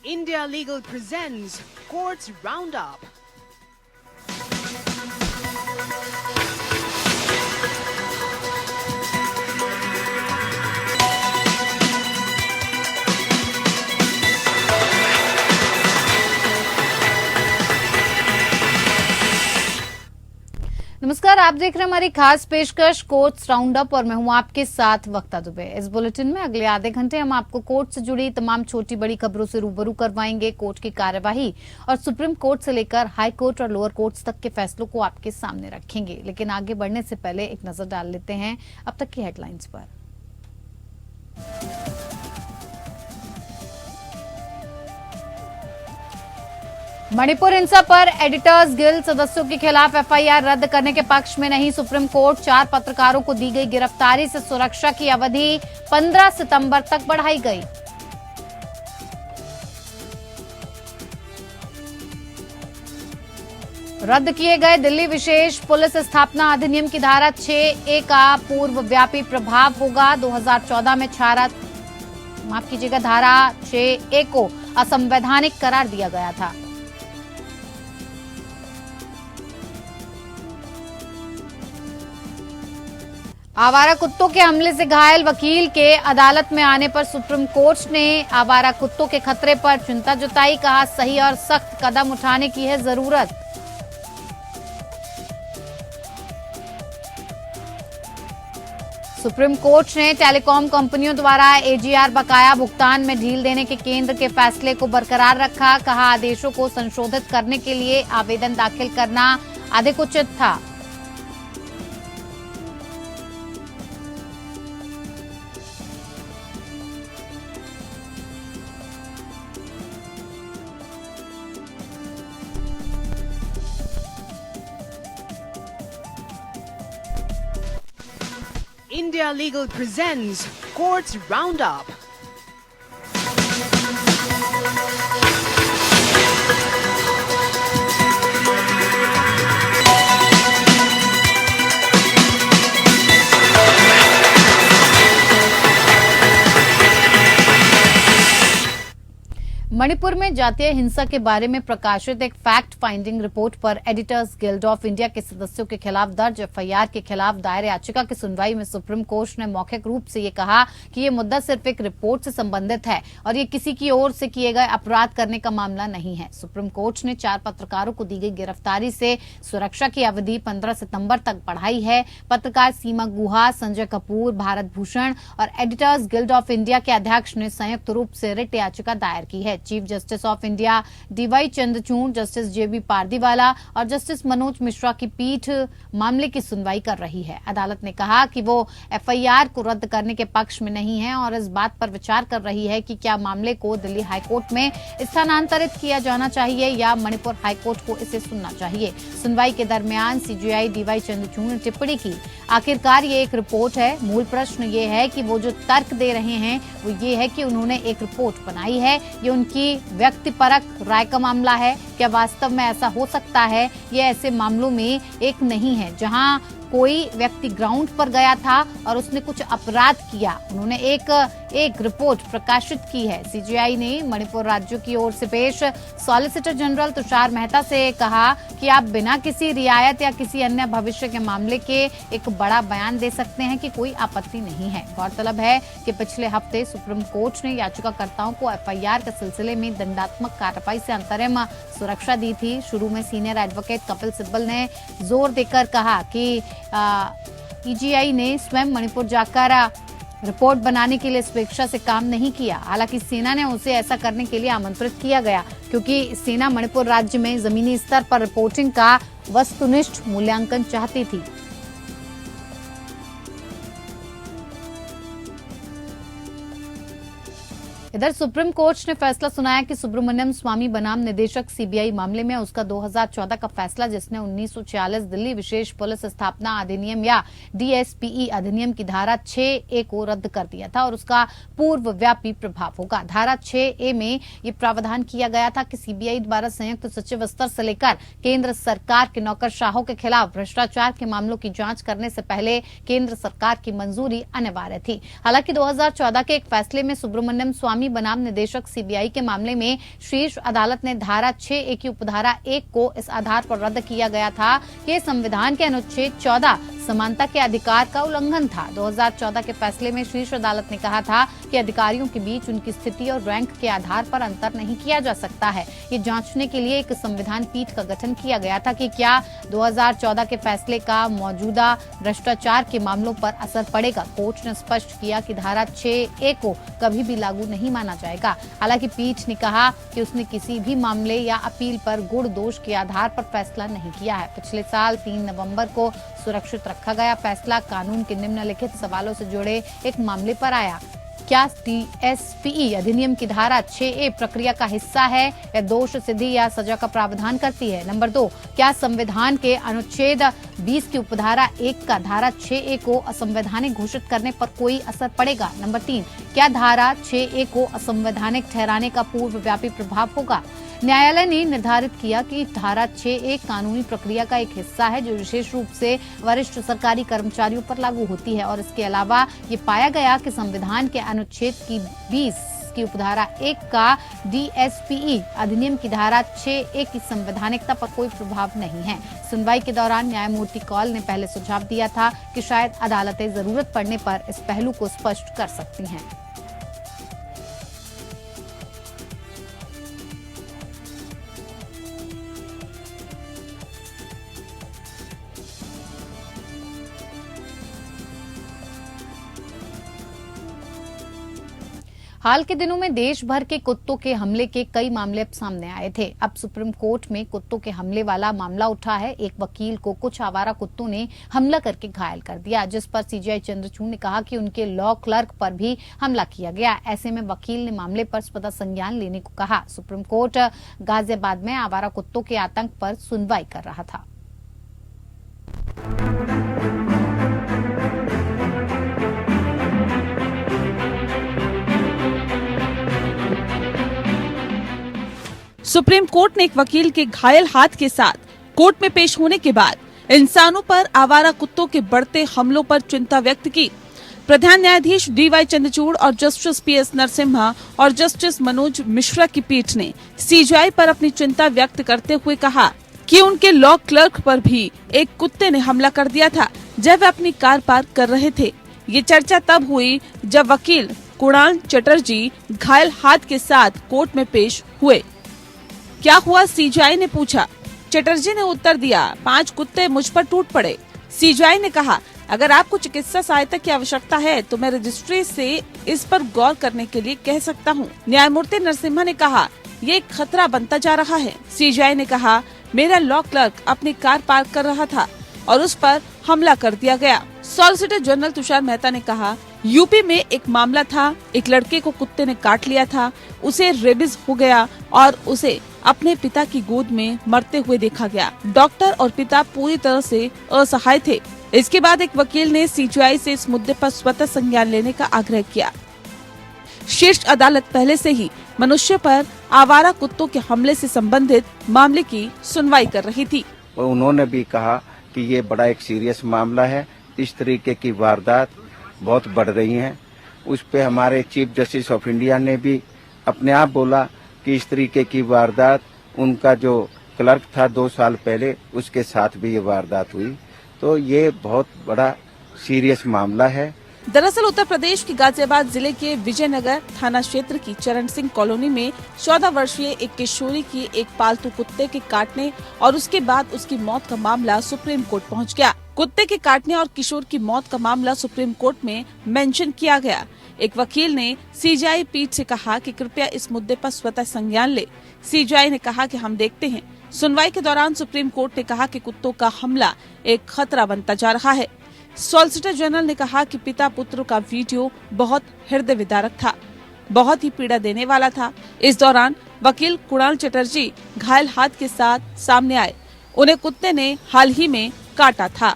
India Legal presents Courts Roundup. नमस्कार, आप देख रहे हैं हमारी खास पेशकश कोर्ट्स राउंड अप और मैं हूं आपके साथ वक्ता दुबे। इस बुलेटिन में अगले आधे घंटे हम आपको कोर्ट से जुड़ी तमाम छोटी बड़ी खबरों से रूबरू करवाएंगे। कोर्ट की कार्यवाही और सुप्रीम कोर्ट से लेकर हाई कोर्ट और लोअर कोर्ट्स तक के फैसलों को आपके सामने रखेंगे। लेकिन आगे बढ़ने से पहले एक नजर डाल लेते हैं अब तक की हेडलाइंस पर। मणिपुर हिंसा पर एडिटर्स गिल्ड सदस्यों के खिलाफ एफआईआर रद्द करने के पक्ष में नहीं सुप्रीम कोर्ट। 4 पत्रकारों को दी गई गिरफ्तारी से सुरक्षा की अवधि 15 सितंबर तक बढ़ाई गई। रद्द किए गए दिल्ली विशेष पुलिस स्थापना अधिनियम की धारा 6A का पूर्व व्यापी प्रभाव होगा। 2014 में धारा 6A को असंवैधानिक करार दिया गया था। आवारा कुत्तों के हमले से घायल वकील के अदालत में आने पर सुप्रीम कोर्ट ने आवारा कुत्तों के खतरे पर चिंता जताई। कहा, सही और सख्त कदम उठाने की है जरूरत। सुप्रीम कोर्ट ने टेलीकॉम कंपनियों द्वारा एजीआर बकाया भुगतान में ढील देने के केंद्र के फैसले को बरकरार रखा। कहा, आदेशों को संशोधित करने के लिए आवेदन दाखिल करना अधिक उचित था। India Legal presents Courts Roundup. Manipur में जातीय हिंसा के बारे में प्रकाशित एक फैक्ट फाइंडिंग रिपोर्ट पर एडिटर्स गिल्ड ऑफ इंडिया के सदस्यों के खिलाफ दर्ज एफआईआर के खिलाफ दायर याचिका की सुनवाई में सुप्रीम कोर्ट ने मौखिक रूप से ये कहा कि ये मुद्दा सिर्फ एक रिपोर्ट से संबंधित है और ये किसी की ओर से किए गए अपराध करने का मामला नहीं है। सुप्रीम कोर्ट ने 4 पत्रकारों को दी गई गिरफ्तारी से सुरक्षा की अवधि 15 सितंबर तक बढ़ाई है। पत्रकार सीमा गुहा, संजय कपूर, भारत भूषण और एडिटर्स गिल्ड ऑफ इंडिया के अध्यक्ष ने संयुक्त रूप से रिट याचिका दायर की है। Chief justice of India DY Chandrachud, justice JB Pardiwala और जस्टिस मनोज मिश्रा की पीठ मामले की सुनवाई कर रही है। अदालत ने कहा कि वो एफआईआर को रद्द करने के पक्ष में नहीं है और इस बात पर विचार कर रही है कि क्या मामले को दिल्ली हाईकोर्ट में स्थानांतरित किया जाना चाहिए या मणिपुर हाईकोर्ट को इसे सुनना चाहिए। सुनवाई के दरमियान सीजेआई डीवाई चंद्रचूड़ ने टिप्पणी की, आखिरकार ये एक रिपोर्ट है। मूल प्रश्न ये है कि वो जो तर्क दे रहे हैं वो ये है कि उन्होंने एक रिपोर्ट बनाई है, ये उनकी व्यक्तिपरक राय का मामला है। क्या वास्तव में ऐसा हो सकता है? ये ऐसे मामलों में एक नहीं है जहां कोई व्यक्ति ग्राउंड पर गया था और उसने कुछ अपराध किया। उन्होंने एक रिपोर्ट प्रकाशित की है। सीजीआई ने मणिपुर राज्यों की ओर से पेश सॉलिसिटर जनरल तुषार मेहता से कहा कि आप बिना किसी रियायत या किसी अन्य भविष्य के मामले के एक बड़ा बयान दे सकते हैं कि कोई आपत्ति नहीं है। गौरतलब है कि पिछले हफ्ते सुप्रीम कोर्ट ने याचिकाकर्ताओं को एफआईआर के सिलसिले में दंडात्मक कार्रवाई से अंतरिम सुरक्षा दी थी। शुरू में सीनियर एडवोकेट कपिल सिब्बल ने जोर देकर कहा कि ईजीआई ने स्वयं मणिपुर जाकर रिपोर्ट बनाने के लिए स्वेच्छा से काम नहीं किया। हालांकि सेना ने उसे ऐसा करने के लिए आमंत्रित किया गया क्योंकि सेना मणिपुर राज्य में जमीनी स्तर पर रिपोर्टिंग का वस्तुनिष्ठ मूल्यांकन चाहती थी। इधर सुप्रीम कोर्ट ने फैसला सुनाया कि सुब्रमण्यम स्वामी बनाम निदेशक सीबीआई मामले में उसका 2014 का फैसला, जिसने 1946 दिल्ली विशेष पुलिस स्थापना अधिनियम या डीएसपीई अधिनियम की धारा 6A को रद्द कर दिया था और उसका पूर्व व्यापी प्रभाव होगा। धारा 6A में ये प्रावधान किया गया था कि सीबीआई द्वारा संयुक्त सचिव स्तर से लेकर केंद्र सरकार के नौकरशाहों के खिलाफ भ्रष्टाचार के मामलों की जांच करने से पहले केंद्र सरकार की मंजूरी अनिवार्य थी। हालांकि 2014 के एक फैसले में सुब्रमण्यम स्वामी अटॉर्नी बनाम निदेशक सीबीआई के मामले में शीर्ष अदालत ने धारा 6A की उपधारा 1 को इस आधार पर रद्द किया गया था कि संविधान के अनुच्छेद 14 समानता के अधिकार का उल्लंघन था। 2014 के फैसले में शीर्ष अदालत ने कहा था कि अधिकारियों के बीच उनकी स्थिति और रैंक के आधार पर अंतर नहीं किया जा सकता है। ये जांचने के लिए एक संविधान पीठ का गठन किया गया था कि क्या 2014 के फैसले का मौजूदा भ्रष्टाचार के मामलों पर असर पड़ेगा। कोर्ट ने स्पष्ट किया कि धारा 6A को कभी भी लागू नहीं माना जाएगा। हालांकि पीठ ने कहा कि उसने किसी भी मामले या अपील पर गुण दोष के आधार पर फैसला नहीं किया है। पिछले साल 3 नवंबर को सुरक्षित रखा गया फैसला कानून के निम्नलिखित सवालों से जुड़े एक मामले पर आया। क्या TSPE अधिनियम की धारा 6A प्रक्रिया का हिस्सा है या दोष सिद्धि या सजा का प्रावधान करती है? नंबर 2, क्या संविधान के अनुच्छेद 20 की उपधारा 1 का धारा 6A को असंवैधानिक घोषित करने पर कोई असर पड़ेगा? नंबर 3, क्या धारा 6A को असंवैधानिक ठहराने का पूर्वव्यापी प्रभाव होगा? न्यायालय ने निर्धारित किया कि धारा 6A कानूनी प्रक्रिया का एक हिस्सा है जो विशेष रूप से वरिष्ठ सरकारी कर्मचारियों पर लागू होती है और इसके अलावा ये पाया गया कि संविधान के अनुच्छेद की 20 की उपधारा 1 का DSPE अधिनियम की धारा 6A की संवैधानिकता पर कोई प्रभाव नहीं है। सुनवाई के दौरान न्यायमूर्ति कौल ने पहले सुझाव दिया था कि शायद अदालतें जरूरत पड़ने पर इस पहलू को स्पष्ट कर सकती हैं। हाल के दिनों में देश भर के कुत्तों के हमले के कई मामले अब सामने आए थे। अब सुप्रीम कोर्ट में कुत्तों के हमले वाला मामला उठा है। एक वकील को कुछ आवारा कुत्तों ने हमला करके घायल कर दिया, जिस पर CJI चंद्रचूड़ ने कहा कि उनके लॉ क्लर्क पर भी हमला किया गया। ऐसे में वकील ने मामले पर स्वतः संज्ञान लेने को कहा। सुप्रीम कोर्ट गाजियाबाद में आवारा कुत्तों के आतंक पर सुनवाई कर रहा था। सुप्रीम कोर्ट ने एक वकील के घायल हाथ के साथ कोर्ट में पेश होने के बाद इंसानों पर आवारा कुत्तों के बढ़ते हमलों पर चिंता व्यक्त की। प्रधान न्यायाधीश DY चंद्रचूड़ और जस्टिस PS नरसिम्हा और जस्टिस मनोज मिश्रा की पीठ ने CJI पर अपनी चिंता व्यक्त करते हुए कहा कि उनके लॉ क्लर्क पर भी एक कुत्ते ने हमला कर दिया था जब वे अपनी कार पार्क कर रहे थे। ये चर्चा तब हुई जब वकील कुणाल चटर्जी घायल हाथ के साथ कोर्ट में पेश हुए। क्या हुआ, CJI ने पूछा। चटर्जी ने उत्तर दिया, 5 कुत्ते मुझ पर टूट पड़े। CJI ने कहा, अगर आपको चिकित्सा सहायता की आवश्यकता है तो मैं रजिस्ट्री से इस पर गौर करने के लिए कह सकता हूँ। न्यायमूर्ति नरसिम्हा ने कहा, ये एक खतरा बनता जा रहा है। CJI ने कहा, मेरा लॉ क्लर्क अपनी कार पार्क कर रहा था और उस पर हमला कर दिया गया। सॉलिसिटर जनरल तुषार मेहता ने कहा, यूपी में एक मामला था, एक लड़के को कुत्ते ने काट लिया था, उसे रेबीज हो गया और उसे अपने पिता की गोद में मरते हुए देखा गया। डॉक्टर और पिता पूरी तरह से असहाय थे। इसके बाद एक वकील ने CJI से इस मुद्दे पर स्वतः संज्ञान लेने का आग्रह किया। शीर्ष अदालत पहले से ही मनुष्य पर आवारा कुत्तों के हमले से संबंधित मामले की सुनवाई कर रही थी। उन्होंने भी कहा कि ये बड़ा एक सीरियस मामला है, इस तरीके की वारदात बहुत बढ़ रही हैं। उस पे हमारे चीफ जस्टिस ऑफ इंडिया ने भी अपने आप बोला कि इस तरीके की वारदात, उनका जो क्लर्क था 2 साल पहले, उसके साथ भी ये वारदात हुई। तो ये बहुत बड़ा सीरियस मामला है। दरअसल उत्तर प्रदेश के गाजियाबाद जिले के विजयनगर थाना क्षेत्र की चरण सिंह कॉलोनी में 14 वर्षीय एक किशोरी की एक पालतू कुत्ते के काटने और उसके बाद उसकी मौत का मामला सुप्रीम कोर्ट पहुंच गया। कुत्ते के काटने और किशोर की मौत का मामला सुप्रीम कोर्ट में मेंशन किया गया। एक वकील ने CJI पीठ से कहा कि कृपया इस मुद्दे पर स्वतः संज्ञान ले। CJI ने कहा कि हम देखते हैं। सुनवाई के दौरान सुप्रीम कोर्ट ने कहा कि कुत्तों का हमला एक खतरा बनता जा रहा है। सॉलिसिटर जनरल ने कहा कि पिता पुत्र का वीडियो बहुत हृदय विदारक था, बहुत ही पीड़ा देने वाला था। इस दौरान वकील कुणाल चटर्जी घायल हाथ के साथ सामने आए। उन्हें कुत्ते ने हाल ही में काटा था।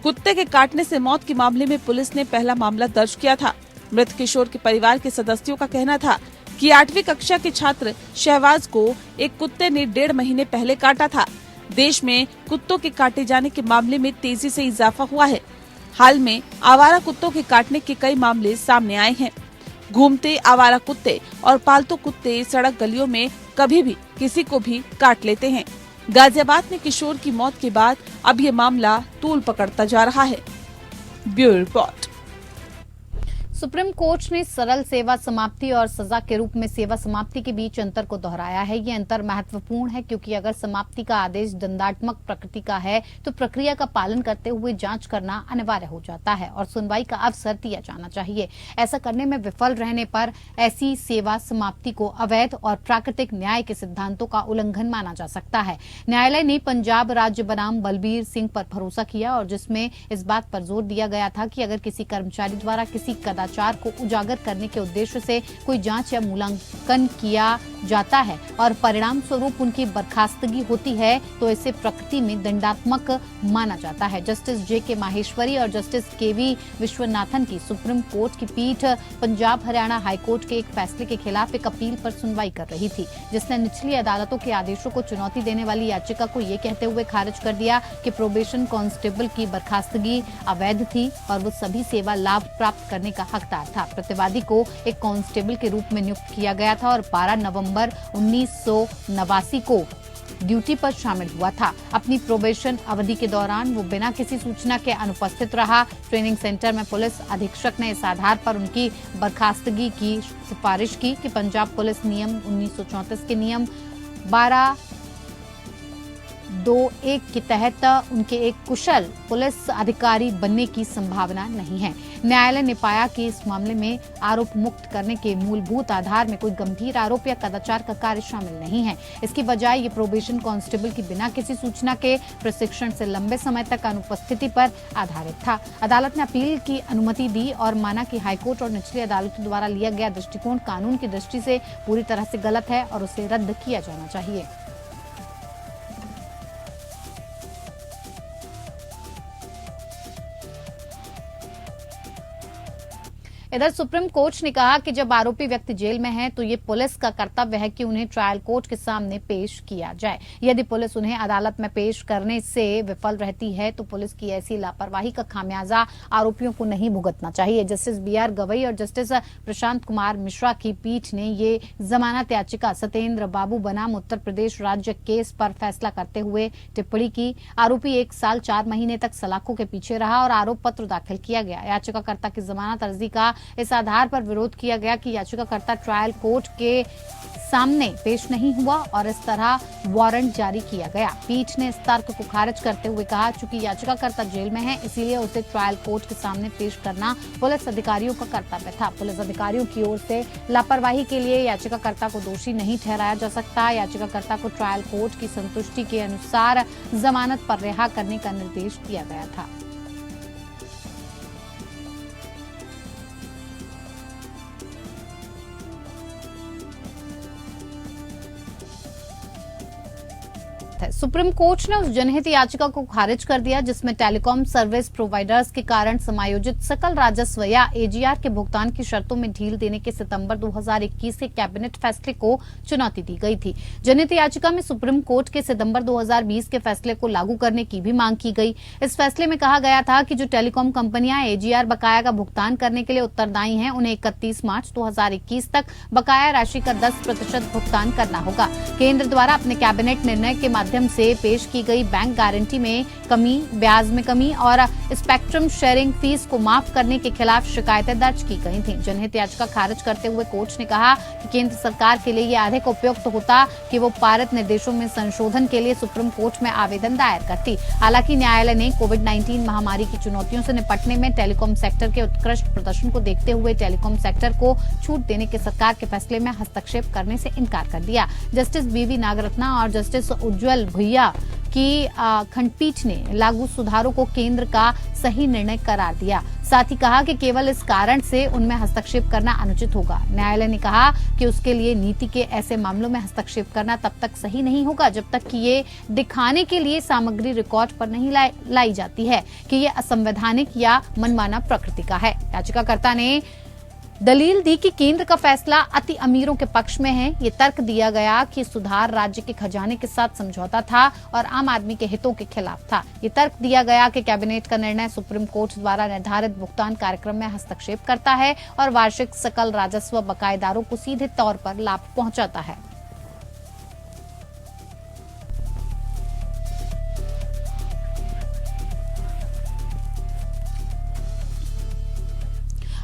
कुत्ते के काटने से मौत के मामले में पुलिस ने पहला मामला दर्ज किया था। मृत किशोर के परिवार के सदस्यों का कहना था कि 8वीं कक्षा के छात्र शहबाज को एक कुत्ते ने 1.5 महीने पहले काटा था। देश में कुत्तों के काटे जाने के मामले में तेजी से इजाफा हुआ है। हाल में आवारा कुत्तों के काटने के कई मामले सामने आए हैं। घूमते आवारा कुत्ते और पालतू कुत्ते सड़क गलियों में कभी भी किसी को भी काट लेते हैं। गाजियाबाद में किशोर की मौत के बाद अब ये मामला तूल पकड़ता जा रहा है। Bureau report. सुप्रीम कोर्ट ने सरल सेवा समाप्ति और सजा के रूप में सेवा समाप्ति के बीच अंतर को दोहराया है। ये अंतर महत्वपूर्ण है क्योंकि अगर समाप्ति का आदेश दंडात्मक प्रकृति का है तो प्रक्रिया का पालन करते हुए जांच करना अनिवार्य हो जाता है और सुनवाई का अवसर दिया जाना चाहिए। ऐसा करने में विफल रहने पर ऐसी सेवा समाप्ति को अवैध और प्राकृतिक न्याय के सिद्धांतों का उल्लंघन माना जा सकता है। न्यायालय ने पंजाब राज्य बनाम बलबीर सिंह पर भरोसा किया और जिसमें इस बात पर जोर दिया गया था कि अगर किसी कर्मचारी द्वारा किसी कदाचार को उजागर करने के उद्देश्य से कोई जांच या मूल्यांकन किया जाता है और परिणाम स्वरूप उनकी बर्खास्तगी होती है तो इसे प्रकृति में दंडात्मक माना जाता है। Justice JK. माहेश्वरी और जस्टिस के.वी. विश्वनाथन की सुप्रीम कोर्ट की पीठ पंजाब हरियाणा हाईकोर्ट के एक फैसले के खिलाफ एक अपील पर सुनवाई कर रही थी, जिसने निचली अदालतों के आदेशों को चुनौती देने वाली याचिका को ये कहते हुए खारिज कर दिया कि प्रोबेशन कांस्टेबल की बर्खास्तगी अवैध थी और वो सभी सेवा लाभ प्राप्त करने का हकदार था। प्रतिवादी को एक कांस्टेबल के रूप में नियुक्त किया गया था और 12 नवंबर 1989 को ड्यूटी पर शामिल हुआ था। अपनी प्रोबेशन अवधि के दौरान वो बिना किसी सूचना के अनुपस्थित रहा। ट्रेनिंग सेंटर में पुलिस अधीक्षक ने इस आधार पर उनकी बर्खास्तगी की सिफारिश की कि पंजाब पुलिस नियम 1934 के नियम 12(2)(1) के तहत उनके एक कुशल पुलिस अधिकारी बनने की संभावना नहीं है। न्यायालय ने पाया कि इस मामले में आरोप मुक्त करने के मूलभूत आधार में कोई गंभीर आरोप या कदाचार का कार्य शामिल नहीं है। इसकी बजाय ये प्रोबेशन कांस्टेबल की बिना किसी सूचना के प्रशिक्षण से लंबे समय तक अनुपस्थिति पर आधारित था। अदालत ने अपील की अनुमति दी और माना कि हाईकोर्ट और निचली अदालतों द्वारा लिया गया दृष्टिकोण कानून की दृष्टि से पूरी तरह से गलत है और उसे रद्द किया जाना चाहिए। इधर सुप्रीम कोर्ट ने कहा कि जब आरोपी व्यक्ति जेल में है तो ये पुलिस का कर्तव्य है कि उन्हें ट्रायल कोर्ट के सामने पेश किया जाए। यदि पुलिस उन्हें अदालत में पेश करने से विफल रहती है तो पुलिस की ऐसी लापरवाही का खामियाजा आरोपियों को नहीं भुगतना चाहिए। Justice B R. गवई और जस्टिस प्रशांत कुमार मिश्रा की पीठ ने ये जमानत याचिका सत्येंद्र बाबू बनाम उत्तर प्रदेश राज्य केस पर फैसला करते हुए टिप्पणी की। आरोपी 1 साल 4 महीने तक सलाखों के पीछे रहा और आरोप पत्र दाखिल किया गया। याचिकाकर्ता की जमानत अर्जी का इस आधार पर विरोध किया गया कि याचिकाकर्ता ट्रायल कोर्ट के सामने पेश नहीं हुआ और इस तरह वारंट जारी किया गया। पीठ ने इस तर्क को खारिज करते हुए कहा, चूंकि याचिकाकर्ता जेल में है इसलिए उसे ट्रायल कोर्ट के सामने पेश करना पुलिस अधिकारियों का कर्तव्य था। पुलिस अधिकारियों की ओर से लापरवाही के लिए याचिकाकर्ता को दोषी नहीं ठहराया जा सकता। याचिकाकर्ता को ट्रायल कोर्ट की संतुष्टि के अनुसार जमानत पर रिहा करने का निर्देश दिया गया था। सुप्रीम कोर्ट ने उस जनहित याचिका को खारिज कर दिया जिसमें टेलीकॉम सर्विस प्रोवाइडर्स के कारण समायोजित सकल राजस्व या एजीआर के भुगतान की शर्तों में ढील देने के सितंबर 2021 के कैबिनेट फैसले को चुनौती दी गई थी। जनहित याचिका में सुप्रीम कोर्ट के सितंबर 2020 के फैसले को लागू करने की भी मांग की गई। इस फैसले में कहा गया था कि जो टेलीकॉम कंपनियां एजीआर बकाया का भुगतान करने के लिए उत्तरदायी हैं उन्हें 31 मार्च 2021 तक बकाया राशि का 10% भुगतान करना होगा। केंद्र द्वारा अपने कैबिनेट निर्णय के माध्यम से पेश की गई बैंक गारंटी में कमी, ब्याज में कमी और स्पेक्ट्रम शेयरिंग फीस को माफ करने के खिलाफ शिकायतें दर्ज की गई थीं। जनहित याचिका खारिज करते हुए कोर्ट ने कहा कि केंद्र सरकार के लिए यह अधिक उपयुक्त होता कि वो पारित निर्देशों में संशोधन के लिए सुप्रीम कोर्ट में आवेदन दायर करती। हालांकि न्यायालय ने कोविड-19 महामारी की चुनौतियों से निपटने में टेलीकॉम सेक्टर के उत्कृष्ट प्रदर्शन को देखते हुए टेलीकॉम सेक्टर को छूट देने के सरकार के फैसले में हस्तक्षेप करने से इनकार कर दिया। Justice BV. नागरत्ना और जस्टिस उज्जवल भुइया की खंडपीठ ने लागू सुधारों को केंद्र का सही निर्णय करार दिया। साथ ही कहा कि केवल इस कारण से उनमें हस्तक्षेप करना अनुचित होगा। न्यायालय ने कहा कि उसके लिए नीति के ऐसे मामलों में हस्तक्षेप करना तब तक सही नहीं होगा जब तक कि ये दिखाने के लिए सामग्री रिकॉर्ड पर नहीं लाई जाती है कि ये असंवैधानिक या मनमाना प्रकृति का है। याचिकाकर्ता ने दलील दी कि केंद्र का फैसला अति अमीरों के पक्ष में है। ये तर्क दिया गया कि सुधार राज्य के खजाने के साथ समझौता था और आम आदमी के हितों के खिलाफ था। ये तर्क दिया गया कि कैबिनेट का निर्णय सुप्रीम कोर्ट द्वारा निर्धारित भुगतान कार्यक्रम में हस्तक्षेप करता है और वार्षिक सकल राजस्व बकायेदारों को सीधे तौर पर लाभ पहुंचाता है।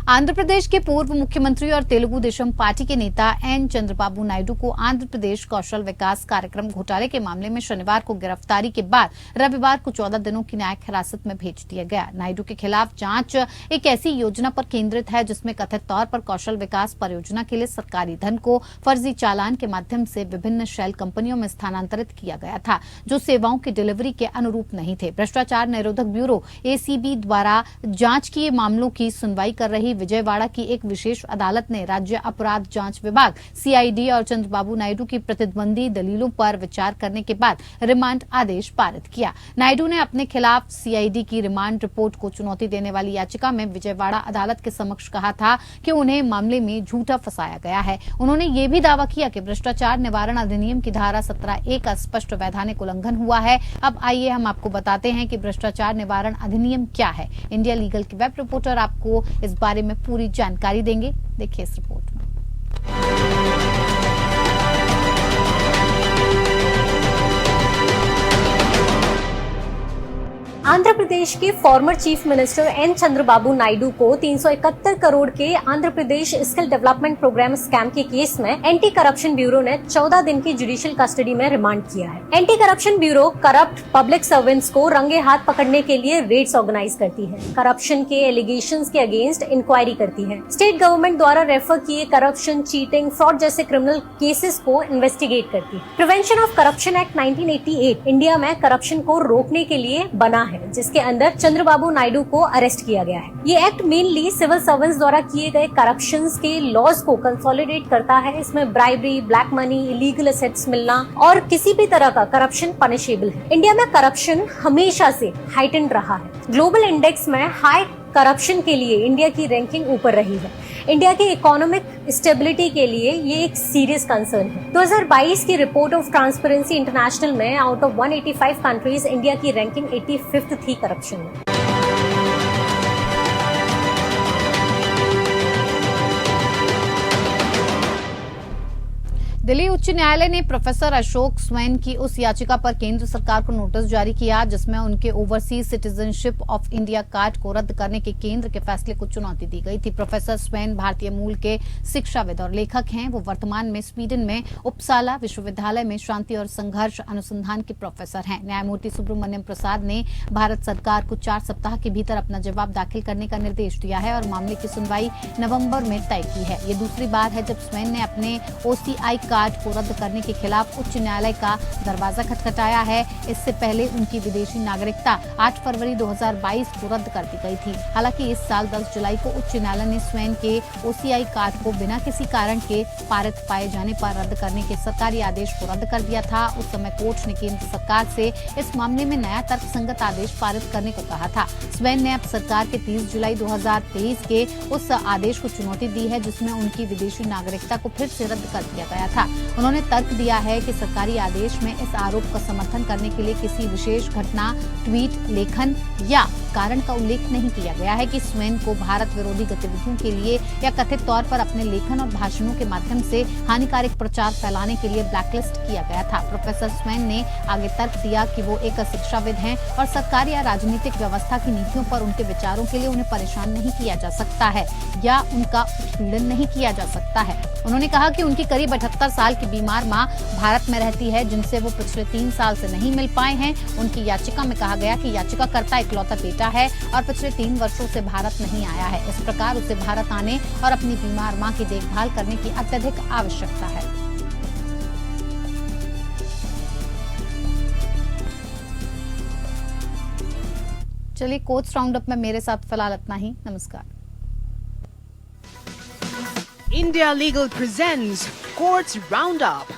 आंध्र प्रदेश के पूर्व मुख्यमंत्री और तेलुगु देशम पार्टी के नेता एन चंद्रबाबू नायडू को आंध्र प्रदेश कौशल विकास कार्यक्रम घोटाले के मामले में शनिवार को गिरफ्तारी के बाद रविवार को 14 दिनों की न्यायिक हिरासत में भेज दिया गया। नायडू के खिलाफ जांच एक ऐसी योजना पर केंद्रित है जिसमें कथित तौर पर कौशल विकास परियोजना के लिए सरकारी धन को फर्जी चालान के माध्यम से विभिन्न शेल कंपनियों में स्थानांतरित किया गया था, जो सेवाओं की डिलीवरी के अनुरूप नहीं थे। भ्रष्टाचार निरोधक ब्यूरो एसीबी द्वारा जांच किए मामलों की सुनवाई कर रही विजयवाड़ा की एक विशेष अदालत ने राज्य अपराध जांच विभाग सीआईडी और चंद्रबाबू नायडू की प्रतिद्वंदी दलीलों पर विचार करने के बाद रिमांड आदेश पारित किया। नायडू ने अपने खिलाफ सीआईडी की रिमांड रिपोर्ट को चुनौती देने वाली याचिका में विजयवाड़ा अदालत के समक्ष कहा था कि उन्हें मामले में झूठा फंसाया गया है। उन्होंने ये भी दावा किया कि भ्रष्टाचार निवारण अधिनियम की धारा 17(a) का स्पष्ट वैधानिक उल्लंघन हुआ है। अब आइए हम आपको बताते हैं कि भ्रष्टाचार निवारण अधिनियम क्या है। इंडिया लीगल के वेब रिपोर्टर आपको इस बारे में पूरी जानकारी देंगे। देखिए इस रिपोर्ट में। आंध्र प्रदेश के former chief minister N Chandrababu Naidu को 371 करोड़ के Andhra Pradesh skill development program scam के केस में एंटी करप्शन ब्यूरो ने 14 दिन की जुडिशियल कस्टडी में रिमांड किया है। Anti corruption bureau corrupt public servants को रंगे हाथ पकड़ने के लिए रेड्स ऑर्गेनाइज करती है, करप्शन के एलिगेशंस के अगेंस्ट इंक्वायरी करती है, स्टेट गवर्नमेंट द्वारा रेफर किए करप्शन, चीटिंग, फ्रॉड जैसे क्रिमिनल केसेस को इन्वेस्टिगेट करती है। Prevention of corruption act 1988 India में करप्शन को रोकने के लिए बना है, जिसके अंदर चंद्रबाबू नायडू को अरेस्ट किया गया है। ये एक्ट मेनली सिविल सर्वेंट्स द्वारा किए गए करप्शंस के लॉज को कंसोलिडेट करता है। इसमें bribery, black money, illegal assets मिलना और किसी भी तरह का करप्शन पनिशेबल है। इंडिया में करप्शन हमेशा से हाइटेंड रहा है। ग्लोबल इंडेक्स में हाई करप्शन के लिए इंडिया की रैंकिंग ऊपर रही है। इंडिया की इकोनॉमिक स्टेबिलिटी के लिए ये एक सीरियस कंसर्न है। 2022 की रिपोर्ट ऑफ ट्रांसपेरेंसी इंटरनेशनल में आउट ऑफ 185 कंट्रीज इंडिया की रैंकिंग 85th थी करप्शन में। दिल्ली उच्च न्यायालय ने प्रोफेसर अशोक स्वैन की उस याचिका पर केंद्र सरकार को नोटिस जारी किया जिसमें उनके overseas citizenship of India card को रद्द करने के केंद्र के फैसले को चुनौती दी गई थी। प्रोफेसर स्वैन भारतीय मूल के शिक्षाविद और लेखक हैं। वो वर्तमान में स्वीडन में उपसाला विश्वविद्यालय में शांति और संघर्ष अनुसंधान के प्रोफेसर हैं। न्यायमूर्ति सुब्रमण्यम प्रसाद ने भारत सरकार को 4 सप्ताह के भीतर अपना जवाब दाखिल करने का निर्देश दिया है और मामले की सुनवाई नवंबर में तय की है। ये दूसरी बार है जब स्वैन ने अपने ओसीआई कार्ड को रद्द करने के खिलाफ उच्च न्यायालय का दरवाजा खटखटाया है। इससे पहले उनकी विदेशी नागरिकता 8 फरवरी 2022 को रद्द कर दी गई थी। हालांकि इस साल 10 जुलाई को उच्च न्यायालय ने स्वैन के ओसीआई कार्ड को बिना किसी कारण के पारित पाए जाने पर रद्द करने के सरकारी आदेश को रद्द कर दिया था। उस समय कोर्ट ने केंद्र सरकार से इस मामले में नया तर्कसंगत आदेश पारित करने को कहा था। स्वैन ने अब सरकार के 30 जुलाई 2023 के उस आदेश को चुनौती दी है जिसमें उनकी विदेशी नागरिकता को फिर से रद्द कर दिया गया था। उन्होंने तर्क दिया है कि सरकारी आदेश में इस आरोप का समर्थन करने के लिए किसी विशेष घटना, ट्वीट, लेखन या कारण का उल्लेख नहीं किया गया है कि स्वैन को भारत विरोधी गतिविधियों के लिए या कथित तौर पर अपने लेखन और भाषणों के माध्यम से हानिकारक प्रचार फैलाने के लिए ब्लैकलिस्ट किया गया था। प्रोफेसर स्वैन ने आगे तर्क दिया कि वो एक शिक्षाविद हैं और सरकार या राजनीतिक व्यवस्था की नीतियों पर उनके विचारों के लिए उन्हें परेशान नहीं किया जा सकता है या उनका उत्पीड़न नहीं किया जा सकता है। उन्होंने कहा कि उनकी करीब 78 साल की बीमार मां भारत में रहती है जिनसे वो पिछले 3 साल से नहीं मिल पाए हैं। उनकी याचिका में कहा गया कि याचिकाकर्ता इकलौता बेटा है और पिछले 3 वर्षों से भारत नहीं आया है। इस प्रकार उसे भारत आने और अपनी बीमार मां की देखभाल करने की अत्यधिक आवश्यकता है। चलिए कोच राउंडअप में मेरे साथ फिलहाल इतना ही। नमस्कार। India Legal presents Courts Roundup.